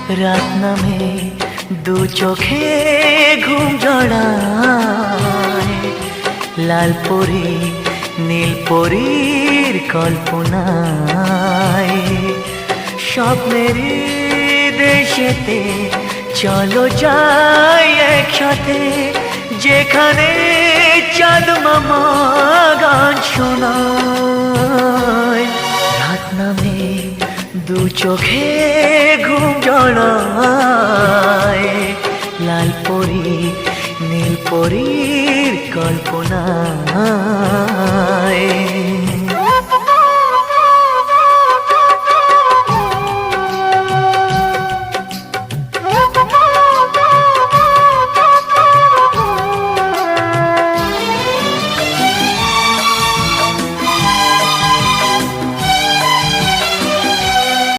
রাত নামে দু চোখে ঘুম জড়ায়, লাল পরি নীল পরীর কল্পনায়। স্বপ্নের দেশেতে চলো যাই একসাথে, যেখানে চাঁদ মামা গান শোনায়। রাত নামে দু চোখে ঘুম জড়ায়, লাল পরি নীল পরীর কল্পনায়।